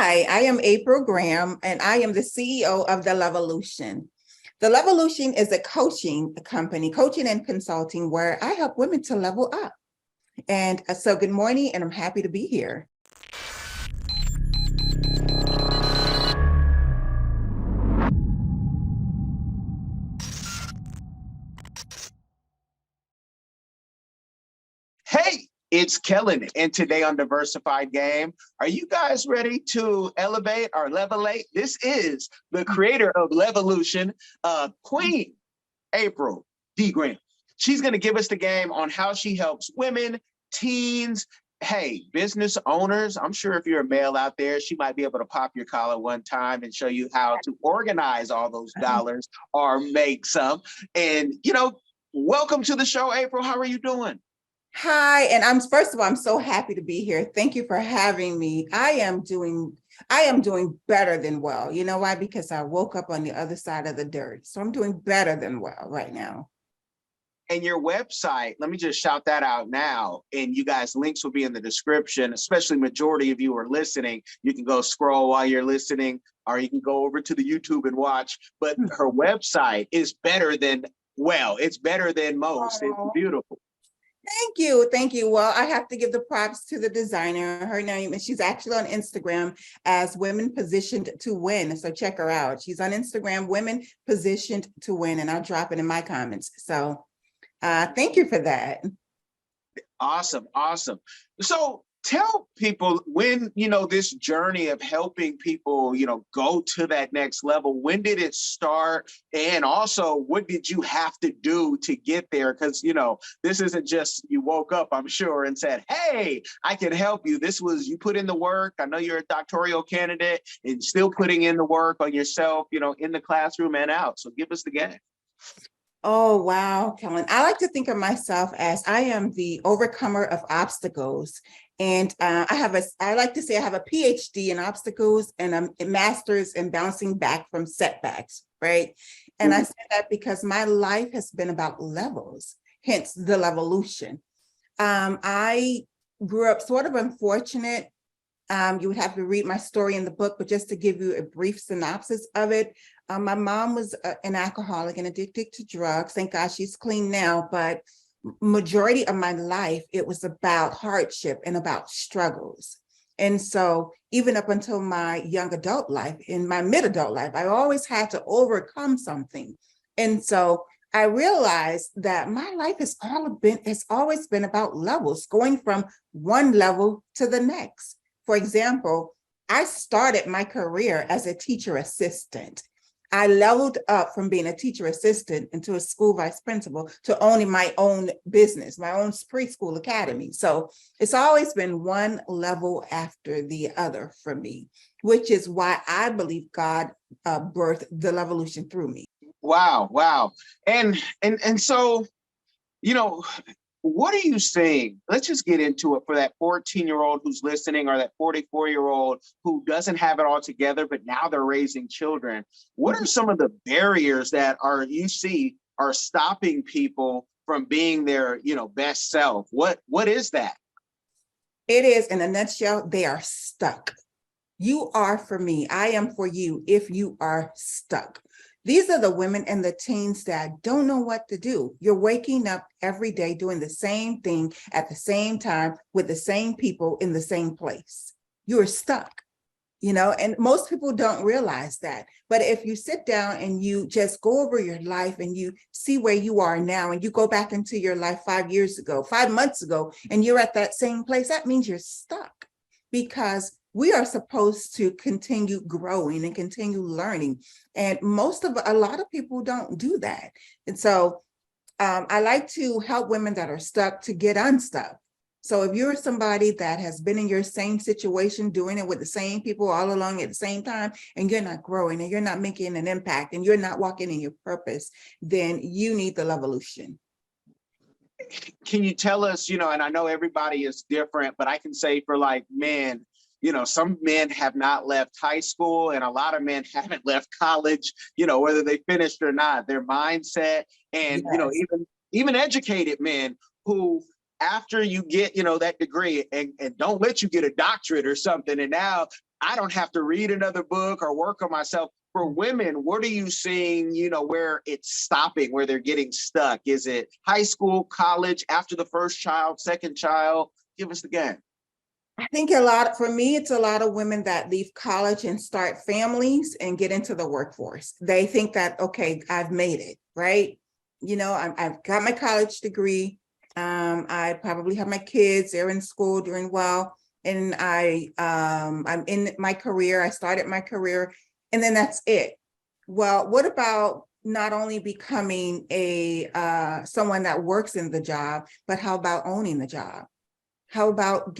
Hi, I am April Graham, and I am the CEO of the Levolution. The Levolution is a coaching company, coaching and consulting, where I help women to level up. And so good morning, and I'm happy to be here. Hey, it's Kellen, and today on Diversified Game, are you guys ready to elevate or levelate? This is the creator of Levolution, Queen April D. Graham. She's going to give us the game on how she helps women, teens, hey, business owners. I'm sure if you're a male out there, she might be able to pop your collar one time and show you how to organize all those dollars or make some. And, welcome to the show, April. How are you doing? Hi, and first of all, I'm so happy to be here. Thank you for having me. I am doing better than well. You know why? Because I woke up on the other side of the dirt. So I'm doing better than well right now. And your website, let me just shout that out now. And you guys, links will be in the description, especially majority of you are listening. You can go scroll while you're listening, or you can go over to the YouTube and watch. But her website is better than, well, it's better than most. It's beautiful. Thank you. Thank you. Well, I have to give the props to the designer. Her name, and she's actually on Instagram as Women Positioned to Win. So check her out. She's on Instagram, Women Positioned to Win, and I'll drop it in my comments. So thank you for that. Awesome. Awesome. So tell people when, this journey of helping people, go to that next level, when did it start? And also, what did you have to do to get there? Because, this isn't just you woke up, I'm sure, and said, hey, I can help you. This was you put in the work. I know you're a doctoral candidate and still putting in the work on yourself, in the classroom and out. So give us the game. Oh, wow, Kellen. I like to think of myself as I am the overcomer of obstacles. And I like to say I have a PhD in obstacles and a master's in bouncing back from setbacks, right? And I say that because my life has been about levels, hence the Levolution. I grew up sort of unfortunate. You would have to read my story in the book, but just to give you a brief synopsis of it, my mom was an alcoholic and addicted to drugs. Thank God she's clean now, but majority of my life, it was about hardship and about struggles. And so even up until my young adult life, in my mid-adult life, I always had to overcome something. And so I realized that my life has always been about levels, going from one level to the next. For example, I started my career as a teacher assistant. I leveled up from being a teacher assistant into a school vice principal to owning my own business, my own preschool academy. So it's always been one level after the other for me, which is why I believe God birthed the Levolution through me. Wow, wow. And so, what are you saying? Let's just get into it for that 14-year-old who's listening, or that 44-year-old who doesn't have it all together, but now they're raising children. What are some of the barriers that you see are stopping people from being their, best self? What is that? It is, in a nutshell, they are stuck. You are for me. I am for you if you are stuck. These are the women and the teens that don't know what to do. You're waking up every day doing the same thing at the same time with the same people in the same place. You're stuck, and most people don't realize that. But if you sit down and you just go over your life and you see where you are now, and you go back into your life 5 years ago, 5 months ago, and you're at that same place, that means you're stuck, because we are supposed to continue growing and continue learning. And a lot of people don't do that. And so I like to help women that are stuck to get unstuck. So if you're somebody that has been in your same situation, doing it with the same people all along at the same time, and you're not growing and you're not making an impact and you're not walking in your purpose, then you need the Levolution. Can you tell us, and I know everybody is different, but I can say for like men, some men have not left high school, and a lot of men haven't left college, whether they finished or not, their mindset, and, Yes. even educated men who, after you get, that degree and don't let you get a doctorate or something, and now I don't have to read another book or work on myself. For women, what are you seeing, where it's stopping, where they're getting stuck? Is it high school, college, after the first child, second child? Give us the game. I think for me, it's a lot of women that leave college and start families and get into the workforce. They think that, okay, I've made it, right? I've got my college degree. I probably have my kids, they're in school doing well. And I'm in my career, I started my career, and then that's it. Well, what about not only becoming someone that works in the job, but how about owning the job? How about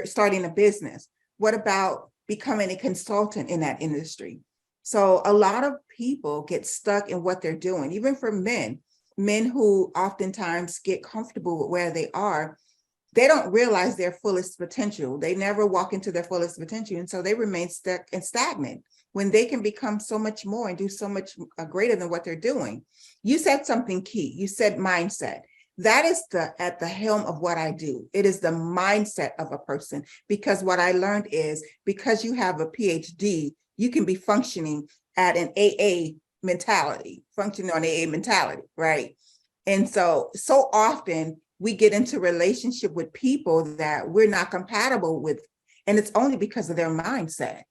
starting a business? What about becoming a consultant in that industry? So a lot of people get stuck in what they're doing, even for men who oftentimes get comfortable with where they are. They don't realize their fullest potential. They never walk into their fullest potential. And so they remain stuck and stagnant when they can become so much more and do so much greater than what they're doing. You said something key. You said mindset. That is at the helm of what I do. It is the mindset of a person, because what I learned is because you have a PhD, you can be functioning at an AA mentality, functioning on AA mentality, right? And so often we get into relationship with people that we're not compatible with, and it's only because of their mindset.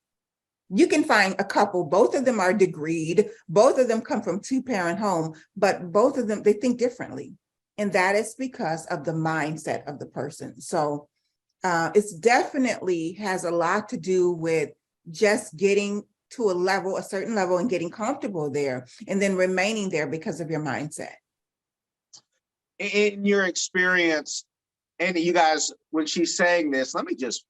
You can find a couple, both of them are degreed, both of them come from two-parent home, but both of them, they think differently. And that is because of the mindset of the person. So it's definitely has a lot to do with just getting to a certain level and getting comfortable there and then remaining there because of your mindset. In your experience, and you guys, when she's saying this, let me just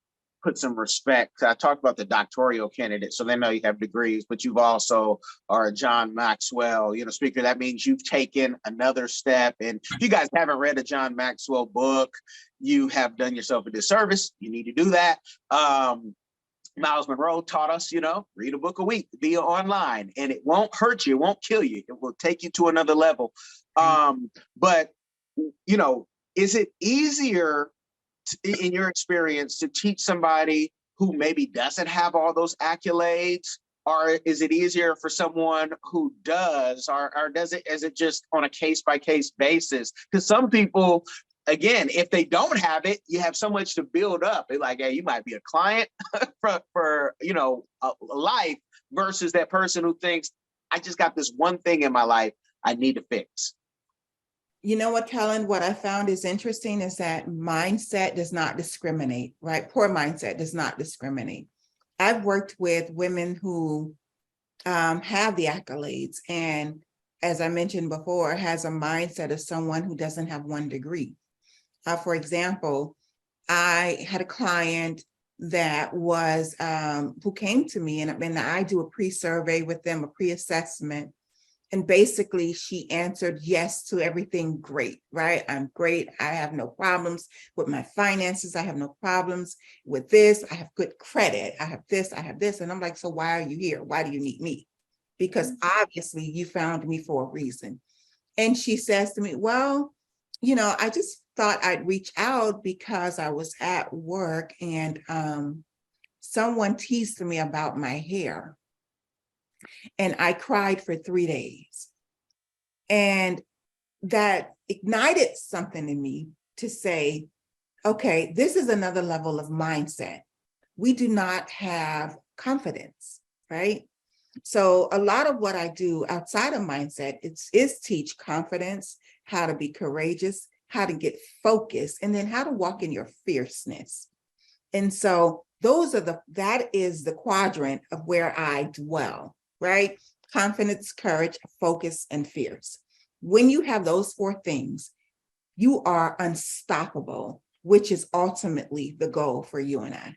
put some respect. I talked about the doctoral candidate, so they know you have degrees, but you've also are a John Maxwell, speaker. That means you've taken another step. And if you guys haven't read a John Maxwell book, you have done yourself a disservice. You need to do that. Miles Monroe taught us, read a book a week, be online, and it won't hurt you, it won't kill you. It will take you to another level. But, is it easier in your experience to teach somebody who maybe doesn't have all those accolades, or is it easier for someone who does, or is it just on a case-by-case basis? Because some people, again, if they don't have it, you have so much to build up. It's like, hey, you might be a client for a life, versus that person who thinks, I just got this one thing in my life I need to fix. You know what, Kellen, what I found is interesting is that mindset does not discriminate, right? Poor mindset does not discriminate. I've worked with women who have the accolades, and as I mentioned before, has a mindset of someone who doesn't have one degree. For example, I had a client that was who came to me, and I do a pre-survey with them, a pre-assessment. And basically, she answered yes to everything great, right? I'm great. I have no problems with my finances. I have no problems with this. I have good credit. I have this, I have this. And I'm like, so why are you here? Why do you need me? Because obviously you found me for a reason. And she says to me, well, I just thought I'd reach out because I was at work and someone teased me about my hair. And I cried for 3 days. And that ignited something in me to say, okay, this is another level of mindset. We do not have confidence, right? So a lot of what I do outside of mindset is teach confidence, how to be courageous, how to get focused, and then how to walk in your fierceness. And so that is the quadrant of where I dwell, right? Confidence, courage, focus, and fierce. When you have those 4 things, you are unstoppable, which is ultimately the goal for you and I.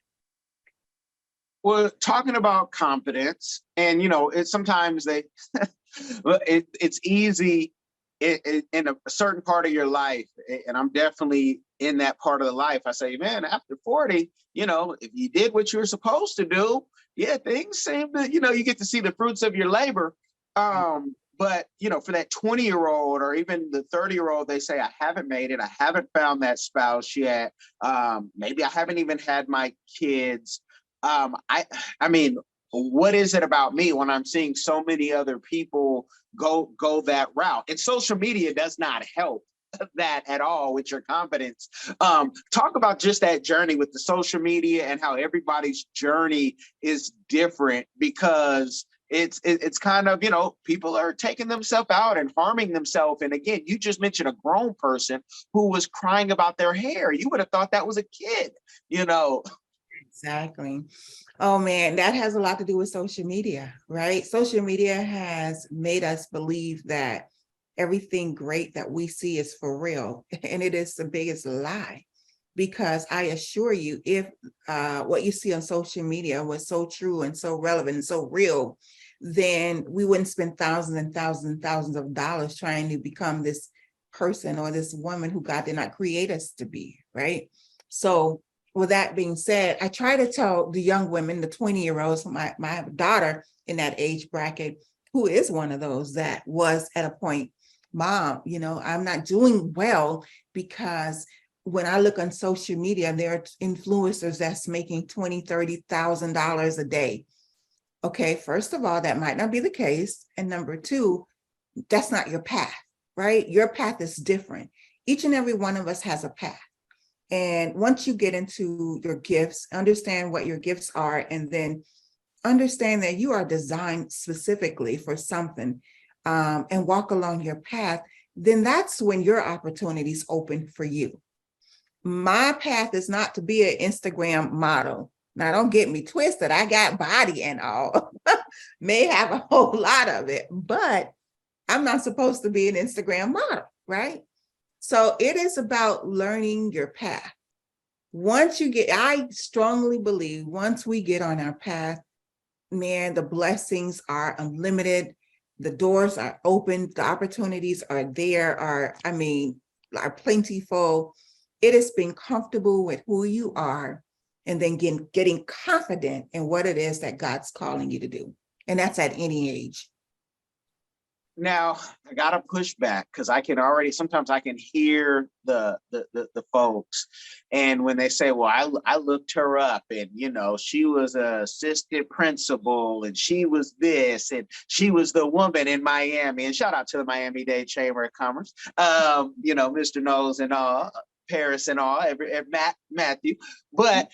Well, talking about confidence, and it's sometimes it's easy in a certain part of your life, and I'm definitely in that part of the life. I say, man, after 40, if you did what you were supposed to do, yeah, things seem to, you get to see the fruits of your labor. But for that 20-year-old or even the 30-year-old, they say, I haven't made it. I haven't found that spouse yet. Maybe I haven't even had my kids. I mean, what is it about me when I'm seeing so many other people go that route? And social media does not help that at all with your confidence. Talk about just that journey with the social media and how everybody's journey is different, because it's kind of, you know, people are taking themselves out and harming themselves. And again, you just mentioned a grown person who was crying about their hair. You would have thought that was a kid, you know. Exactly. Oh man, that has a lot to do with social media, right? Social media has made us believe that everything great that we see is for real. And it is the biggest lie. Because I assure you, if what you see on social media was so true and so relevant and so real, then we wouldn't spend thousands and thousands and thousands of dollars trying to become this person or this woman who God did not create us to be, right? So with that being said, I try to tell the young women, the 20-year-olds, my daughter in that age bracket, who is one of those that was at a point, Mom, you know, I'm not doing well because when I look on social media, there are influencers that's making $20,000, $30,000 a day. Okay, first of all, that might not be the case. And number two, that's not your path, right? Your path is different. Each and every one of us has a path. And once you get into your gifts, understand what your gifts are, and then understand that you are designed specifically for something, and walk along your path, then that's when your opportunities open for you. My path is not to be an Instagram model. Now, don't get me twisted. I got body and all, may have a whole lot of it, but I'm not supposed to be an Instagram model, right? So it is about learning your path. I strongly believe once we get on our path, man, the blessings are unlimited. The doors are open. The opportunities are there, are plentiful. It is being comfortable with who you are and then getting confident in what it is that God's calling you to do. And that's at any age. Now I gotta push back because sometimes I can hear the folks, and when they say, well, I looked her up and you know she was a assistant principal and she was this and she was the woman in Miami, and shout out to the Miami-Dade Chamber of Commerce, you know, Mr. Knowles and all, Paris and all, Matthew, but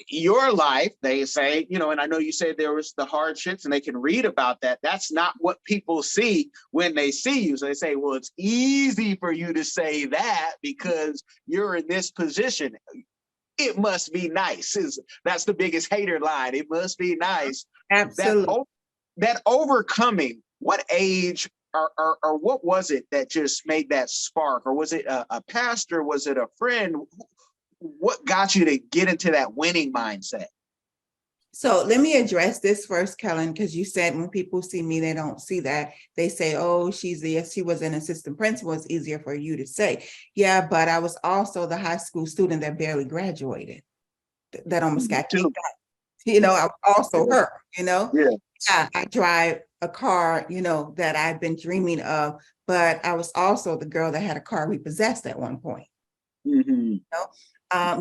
your life, they say, you know, and I know you said there was the hardships and they can read about that. That's not what people see when they see you. So they say, well, it's easy for you to say that because you're in this position. It must be nice. That's the biggest hater line. It must be nice. Absolutely. That overcoming, what age or what was it that just made that spark? Or was it a pastor? Was it a friend? What got you to get into that winning mindset? So let me address this first, Kellen, because you said when people see me, they don't see that. They say, oh, she was an assistant principal. It's easier for you to say. Yeah, but I was also the high school student that barely graduated, that almost got kicked out. You know, I'm also her, you know? Yeah, I drive a car, you know, that I've been dreaming of, but I was also the girl that had a car repossessed at one point. You know?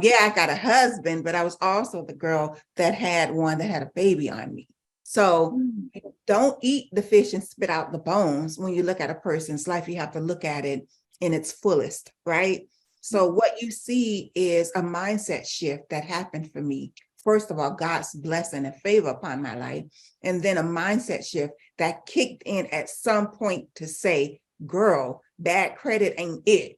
Yeah, I got a husband, but I was also the girl that had one that had a baby on me. So don't eat the fish and spit out the bones. When you look at a person's life, you have to look at it in its fullest, right? So what you see is a mindset shift that happened for me. First of all, God's blessing and favor upon my life, and then a mindset shift that kicked in at some point to say, girl, bad credit ain't it,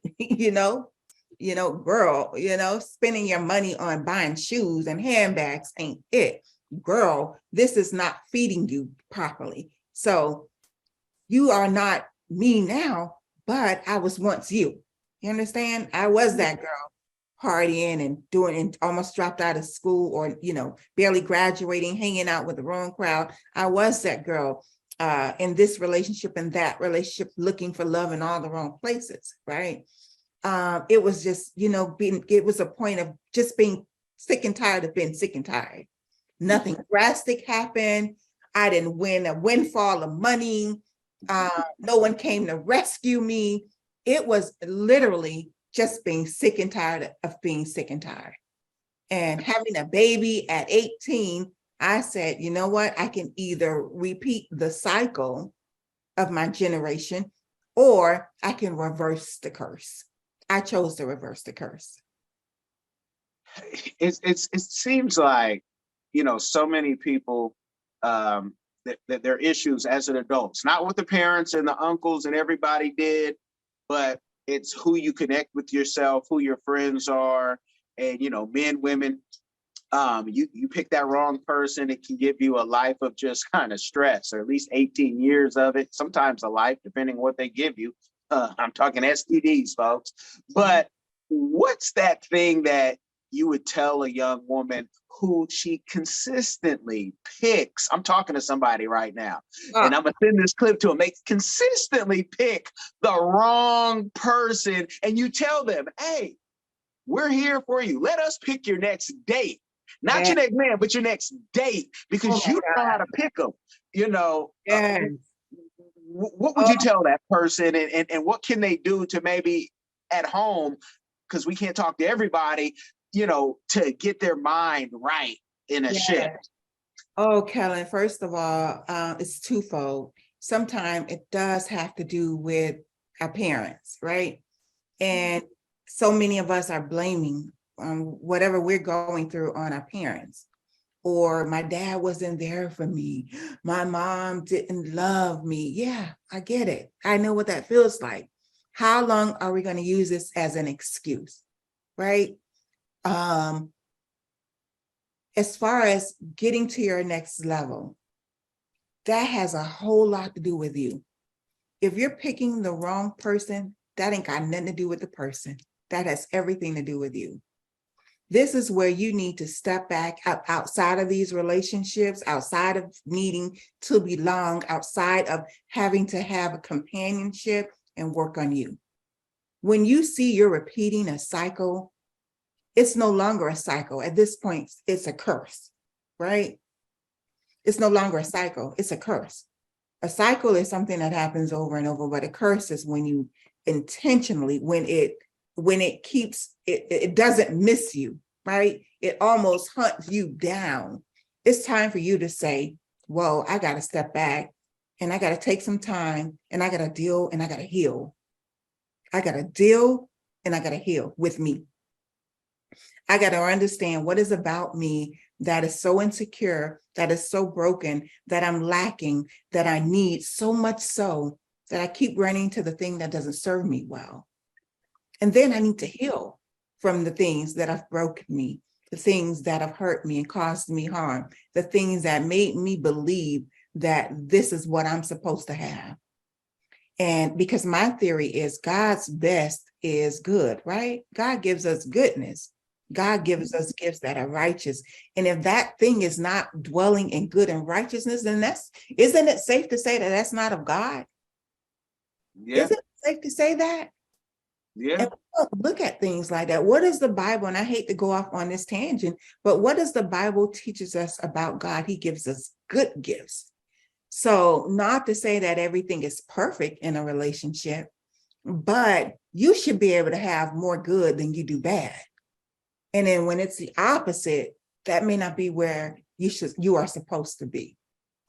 girl, spending your money on buying shoes and handbags ain't it. Girl, this is not feeding you properly. So you are not me now, but I was once you. You understand? I was that girl partying and doing and almost dropped out of school or, barely graduating, hanging out with the wrong crowd. I was that girl in this relationship and that relationship, looking for love in all the wrong places, right? It was just, it was a point of just being sick and tired of being sick and tired. Nothing drastic happened. I didn't win a windfall of money. No one came to rescue me. It was literally just being sick and tired of being sick and tired. And having a baby at 18, I said, you know what? I can either repeat the cycle of my generation, or I can reverse the curse. I chose to reverse the curse. It seems like, so many people, that their issues as an adults, not what the parents and the uncles and everybody did, but it's who you connect with yourself, who your friends are, and men, women. You pick that wrong person, it can give you a life of just kind of stress, or at least 18 years of it, sometimes a life, depending on what they give you. I'm talking STDs, folks. But what's that thing that you would tell a young woman who she consistently picks? I'm talking to somebody right now, and I'm gonna send this clip to them. They consistently pick the wrong person, and you tell them, hey, we're here for you. Let us pick your next date. Not Yeah. your next man, but your next date, because you don't know how to pick them. Yes. What would you tell that person, and what can they do to maybe at home, because we can't talk to everybody, to get their mind right in a shift? Oh, Kellen, first of all, it's twofold. Sometimes it does have to do with our parents, right? And so many of us are blaming whatever we're going through on our parents. Or my dad wasn't there for me. My mom didn't love me. Yeah, I get it. I know what that feels like. How long are we going to use this as an excuse, right? As far as getting to your next level, that has a whole lot to do with you. If you're picking the wrong person, that ain't got nothing to do with the person. That has everything to do with you. This is where you need to step back outside of these relationships, outside of needing to belong, outside of having to have a companionship, and work on you. When you see you're repeating a cycle, it's no longer a cycle. At this point, it's a curse, right? It's no longer a cycle, it's a curse. A cycle is something that happens over and over, but a curse is when you intentionally, when it keeps, it doesn't miss you, right? It almost hunts you down. It's time for you to say, whoa, I got to step back, and I got to take some time, and I got to deal, and I got to heal. I got to deal, and I got to heal with me. I got to understand what is about me that is so insecure, that is so broken, that I'm lacking, that I need so much so that I keep running to the thing that doesn't serve me well. And then I need to heal from the things that have broken me, the things that have hurt me and caused me harm, the things that made me believe that this is what I'm supposed to have. And because my theory is God's best is good, right? God gives us goodness. God gives us gifts that are righteous. And if that thing is not dwelling in good and righteousness, then isn't it safe to say that that's not of God? Yeah. Isn't it safe to say that? Yeah. And we don't look at things like that. What is the Bible? And I hate to go off on this tangent, but what does the Bible teaches us about God? He gives us good gifts. So not to say that everything is perfect in a relationship, but you should be able to have more good than you do bad. And then when it's the opposite, that may not be where you are supposed to be.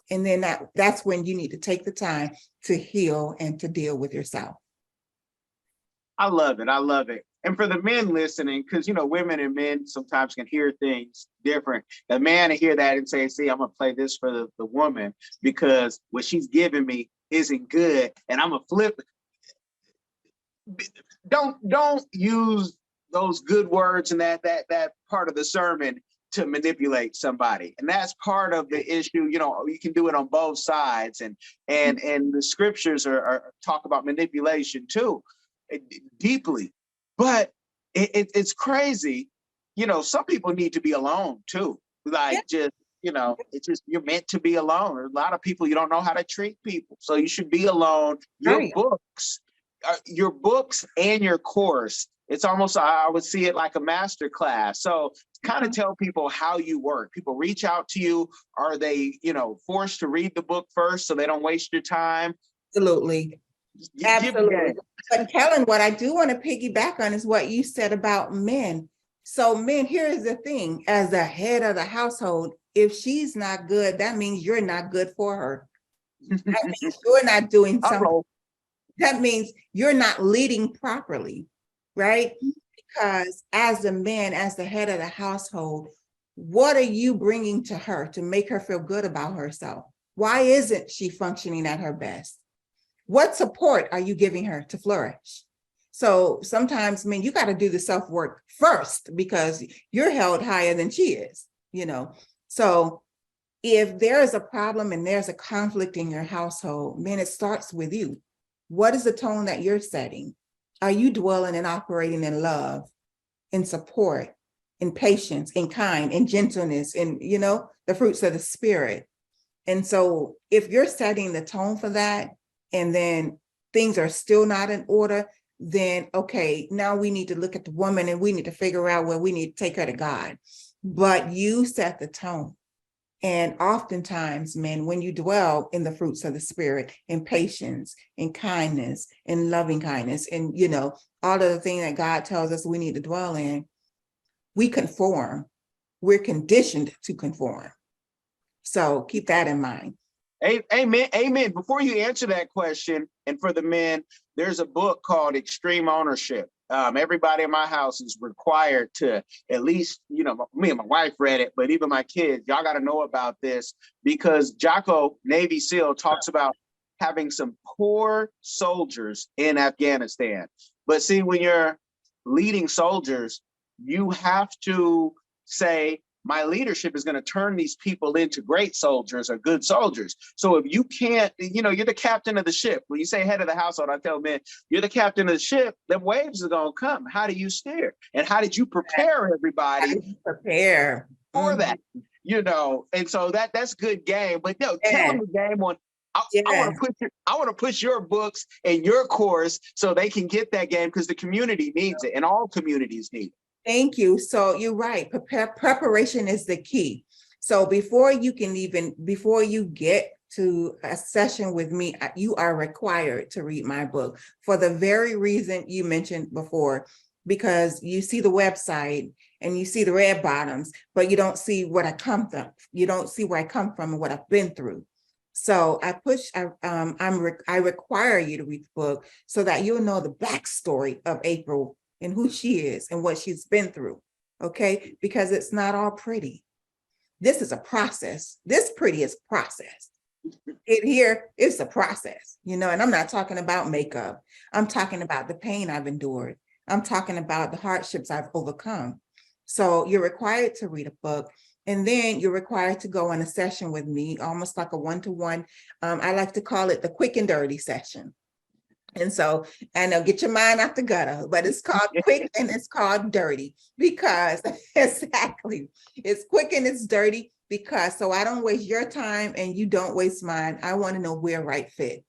And then that's when you need to take the time to heal and to deal with yourself. I love it. I love it. And for the men listening, because women and men sometimes can hear things different. The man to hear that and say, see, I'm gonna play this for the woman because what she's giving me isn't good. And I'm gonna flip. Don't use those good words and that part of the sermon to manipulate somebody. And that's part of the issue. You can do it on both sides. And the scriptures are talk about manipulation too, deeply. But it's crazy. Some people need to be alone too. Like just, it's just, you're meant to be alone. There's a lot of people, you don't know how to treat people. So you should be alone. Right. Your books and your course, it's almost, I would see it like a master class. So kind of tell people how you work. People reach out to you. Are they, forced to read the book first so they don't waste your time? Absolutely. Absolutely. But Kellen, what I do want to piggyback on is what you said about men. So men, here's the thing, as the head of the household, if she's not good, that means you're not good for her. That means you're not doing something. Uh-oh. That means you're not leading properly, right? Because as the man, as the head of the household, what are you bringing to her to make her feel good about herself? Why isn't she functioning at her best? What support are you giving her to flourish? So sometimes, I mean, you got to do the self work first because you're held higher than she is, you know. So if there is a problem and there's a conflict in your household, man, it starts with you. What is the tone that you're setting? Are you dwelling and operating in love, in support, in patience, in kind, in gentleness, in, you know, the fruits of the spirit? And so if you're setting the tone for that, and then things are still not in order, then okay, now we need to look at the woman and we need to figure out where we need to take her to God. But you set the tone. And oftentimes, men, when you dwell in the fruits of the spirit, in patience, in kindness, in loving kindness, and you know, all of the things that God tells us we need to dwell in, we conform. We're conditioned to conform. So keep that in mind. Amen. Amen. Before you answer that question, and for the men, there's a book called Extreme Ownership. Everybody in my house is required to at least, you know, me and my wife read it, but even my kids, y'all got to know about this because Jocko, Navy SEAL, talks about having some poor soldiers in Afghanistan. But see, when you're leading soldiers, you have to say, my leadership is going to turn these people into great soldiers or good soldiers. So if you can't, you know, you're the captain of the ship. When you say head of the household, I tell men, you're the captain of the ship, then waves are going to come. How do you steer? And how did you prepare everybody Prepare for that? You know, and so that's good game. But no, tell them the game on. I want to push your books and your course so they can get that game because the community needs it and all communities need it. Thank you. So you're right. Preparation is the key. So before you get to a session with me, you are required to read my book for the very reason you mentioned before, because you see the website and you see the red bottoms, but you don't see what I come from. You don't see where I come from and what I've been through. So I require you to read the book so that you'll know the backstory of April and who she is and what she's been through, okay? Because it's not all pretty. This is a process. This pretty is process. It's a process, you know, and I'm not talking about makeup. I'm talking about the pain I've endured. I'm talking about the hardships I've overcome. So you're required to read a book, and then you're required to go on a session with me, almost like a one-to-one. I like to call it the quick and dirty session. And so, I know, get your mind out the gutter, but it's called quick and it's called dirty because exactly, it's quick and it's dirty because so I don't waste your time and you don't waste mine. I want to know we're right fit.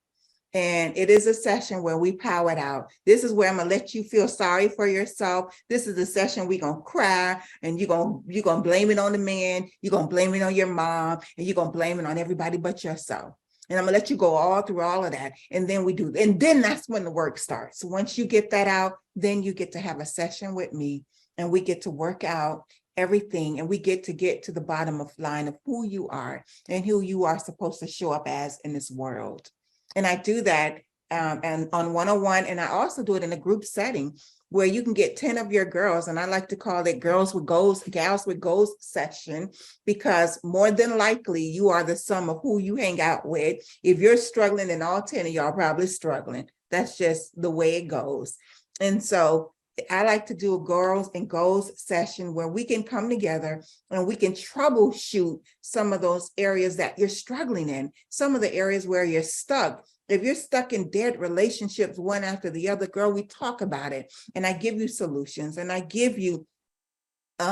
And it is a session where we power it out. This is where I'm gonna let you feel sorry for yourself. This is a session we're gonna cry and you're gonna blame it on the man, you're gonna blame it on your mom, and you're gonna blame it on everybody but yourself. And I'm gonna let you go all through all of that. And then that's when the work starts. Once you get that out, then you get to have a session with me and we get to work out everything and we get to the bottom of line of who you are and who you are supposed to show up as in this world. And I do that and on 101, and I also do it in a group setting where you can get 10 of your girls, and I like to call it Girls with Goals, Gals with Goals session, because more than likely you are the sum of who you hang out with. If you're struggling, and all 10 of y'all probably struggling, that's just the way it goes. And so I like to do a Girls and Goals session where we can come together and we can troubleshoot some of those areas that you're struggling in, some of the areas where you're stuck. If you're stuck in dead relationships, one after the other, girl, we talk about it. And I give you solutions and I give you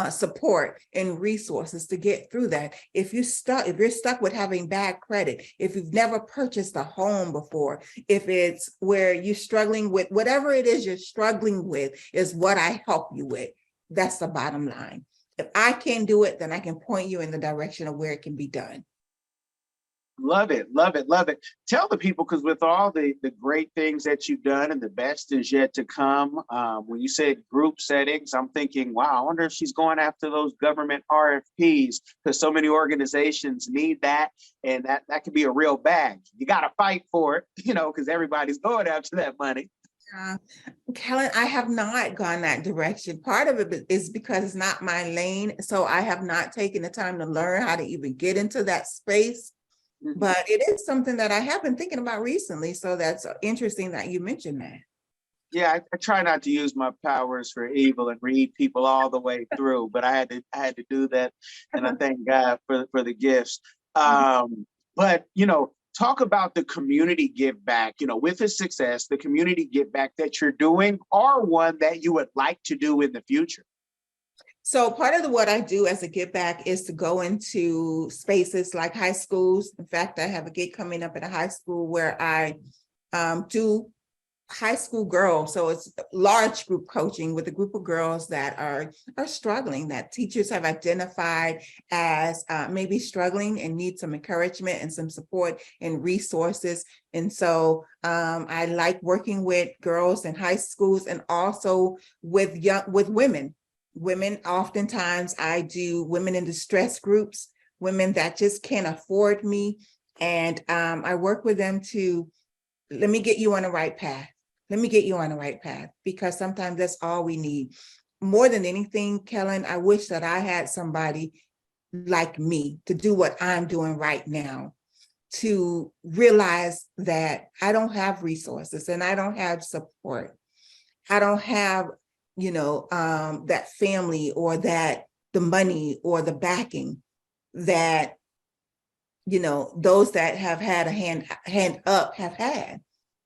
support and resources to get through that. If you're stuck with having bad credit, if you've never purchased a home before, if it's where you're struggling with whatever it is you're struggling with is what I help you with. That's the bottom line. If I can do it, then I can point you in the direction of where it can be done. Love it, love it, love it. Tell the people, because with all the great things that you've done and the best is yet to come, when you said group settings, I'm thinking, wow, I wonder if she's going after those government RFPs, because so many organizations need that, and that could be a real bag. You got to fight for it, because everybody's going after that money. Uh, Kellen, I have not gone that direction. Part of it is because it's not my lane. So I have not taken the time to learn how to even get into that space. But it is something that I have been thinking about recently. So that's interesting that you mentioned that. Yeah, I try not to use my powers for evil and read people all the way through, but I had to do that, and I thank God for the gifts. But talk about the community give back. With the success, the community give back that you're doing, or one that you would like to do in the future. So part of what I do as a give back is to go into spaces like high schools. In fact, I have a gig coming up at a high school where I do high school girls. So it's large group coaching with a group of girls that are struggling, that teachers have identified as maybe struggling and need some encouragement and some support and resources. And so I like working with girls in high schools and also with women. Women, oftentimes I do women in distress groups, women that just can't afford me. And I work with them to, let me get you on the right path. Let me get you on the right path, because sometimes that's all we need. More than anything, Kellen, I wish that I had somebody like me to do what I'm doing right now, to realize that I don't have resources and I don't have support. I don't have that family or that the money or the backing that, those that have had a hand up have had.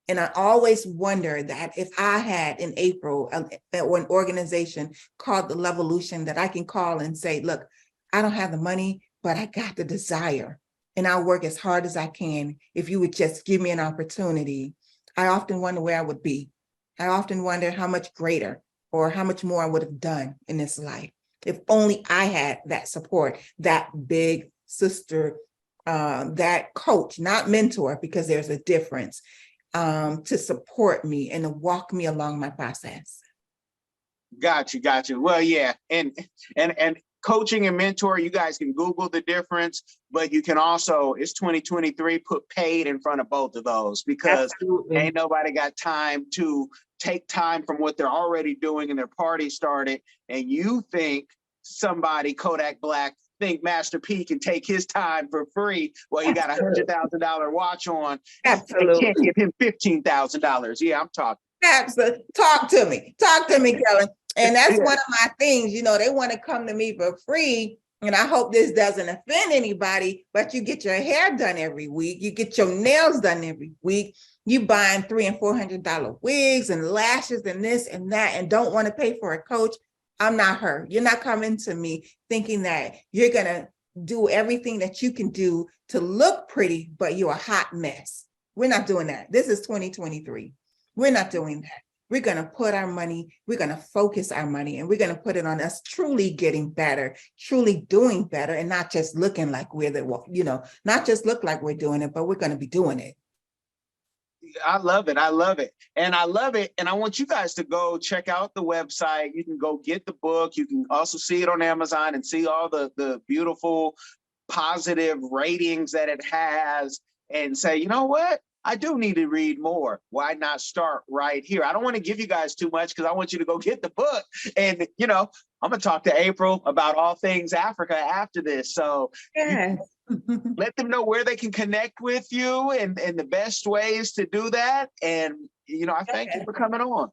And I always wonder that if I had in April or an organization called the Levolution that I can call and say, look, I don't have the money, but I got the desire and I'll work as hard as I can. If you would just give me an opportunity, I often wonder where I would be. I often wonder how much greater or how much more I would have done in this life if only I had that support, that big sister, that coach, not mentor, because there's a difference, to support me and to walk me along my process. Got you. Well, yeah, and coaching and mentor, you guys can Google the difference, but you can also, it's 2023, put paid in front of both of those, because Absolutely. ain't nobody got time to take time from what they're already doing and their party started. And you think somebody, Kodak Black, think Master P can take his time for free while you got $100,000 watch on. Absolutely. And can't give him $15,000. Yeah, I'm talking. Absolutely. Talk to me, Kellen. And that's one of my things, they want to come to me for free. And I hope this doesn't offend anybody, but you get your hair done every week. You get your nails done every week. You buying $300 and $400 wigs and lashes and this and that, and don't want to pay for a coach. I'm not her. You're not coming to me thinking that you're going to do everything that you can do to look pretty, but you're a hot mess. We're not doing that. This is 2023. We're not doing that. We're going to put our money, we're going to focus our money, and we're going to put it on us truly getting better, truly doing better, and not just looking like we're not just look like we're doing it, but we're going to be doing it. I love it. And I love it. And I want you guys to go check out the website. You can go get the book. You can also see it on Amazon and see all the beautiful, positive ratings that it has, and say, you know what? I do need to read more. Why not start right here? I don't want to give you guys too much because I want you to go get the book. And, I'm going to talk to April about all things Africa after this. So yes. Let them know where they can connect with you and the best ways to do that. And, I thank you for coming on.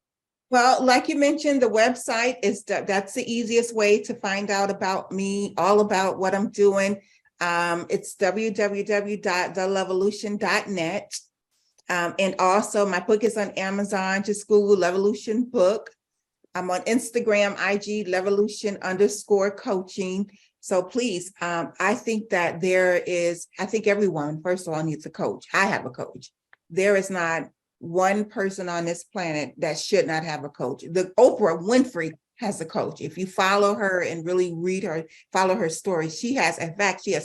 Well, like you mentioned, the website that's the easiest way to find out about me, all about what I'm doing. It's www.thelevolution.net. And also my book is on Amazon. Just Google Levolution book. I'm on Instagram, IG, Levolution_coaching. So please, I think that I think everyone, first of all, needs a coach. I have a coach. There is not one person on this planet that should not have a coach. The Oprah Winfrey has a coach. If you follow her and really follow her story, she has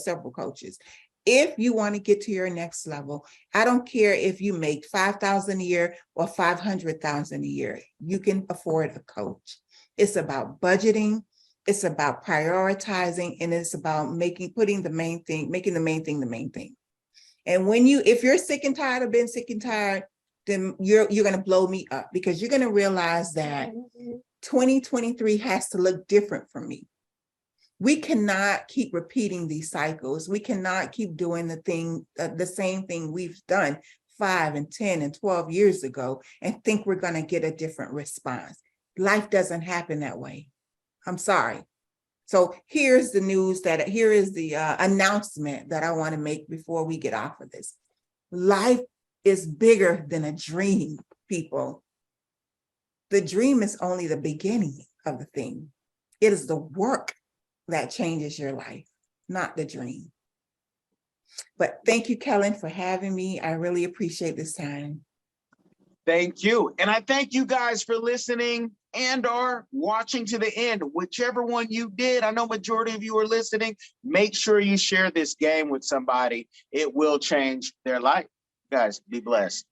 several coaches. If you want to get to your next level, I don't care if you make $5,000 a year or $500,000 a year, you can afford a coach. It's about budgeting. It's about prioritizing, and it's about making the main thing the main thing. And if you're sick and tired of being sick and tired, then you're going to blow me up, because you're going to realize that 2023 has to look different for me. We cannot keep repeating these cycles. We cannot keep doing the same thing we've done 5 and 10 and 12 years ago and think we're going to get a different response. Life doesn't happen that way. I'm sorry. So here is the announcement that I want to make before we get off of this. Life is bigger than a dream, people. The dream is only the beginning of the thing. It is the work that changes your life, not the dream. But thank you, Kellen, for having me. I really appreciate this time. Thank you. And I thank you guys for listening and or watching to the end. Whichever one you did, I know majority of you are listening. Make sure you share this game with somebody. It will change their life. Guys, be blessed.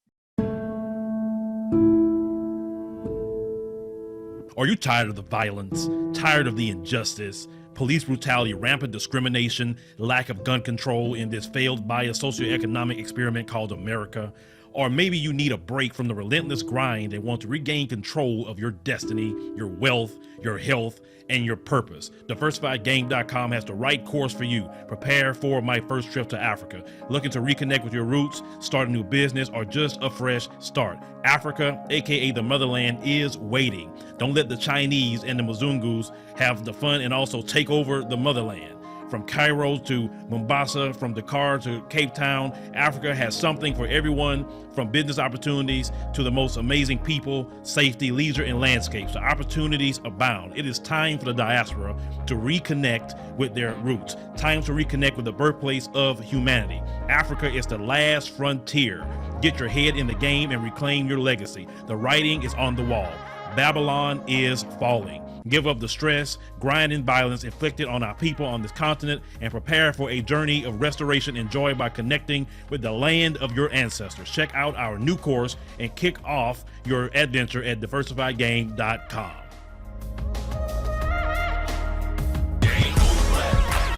Are you tired of the violence, tired of the injustice, police brutality, rampant discrimination, lack of gun control in this failed biased socioeconomic experiment called America? Or maybe you need a break from the relentless grind and want to regain control of your destiny, your wealth, your health, and your purpose. DiversifiedGame.com has the right course for you. Prepare for my first trip to Africa. Looking to reconnect with your roots, start a new business, or just a fresh start. Africa, aka the motherland, is waiting. Don't let the Chinese and the Mzungus have the fun and also take over the motherland. From Cairo to Mombasa, from Dakar to Cape Town, Africa has something for everyone, from business opportunities to the most amazing people, safety, leisure, and landscapes. The opportunities abound. It is time for the diaspora to reconnect with their roots. Time to reconnect with the birthplace of humanity. Africa is the last frontier. Get your head in the game and reclaim your legacy. The writing is on the wall. Babylon is falling. Give up the stress, grind, and violence inflicted on our people on this continent and prepare for a journey of restoration and joy by connecting with the land of your ancestors. Check out our new course and kick off your adventure at diversifiedgame.com.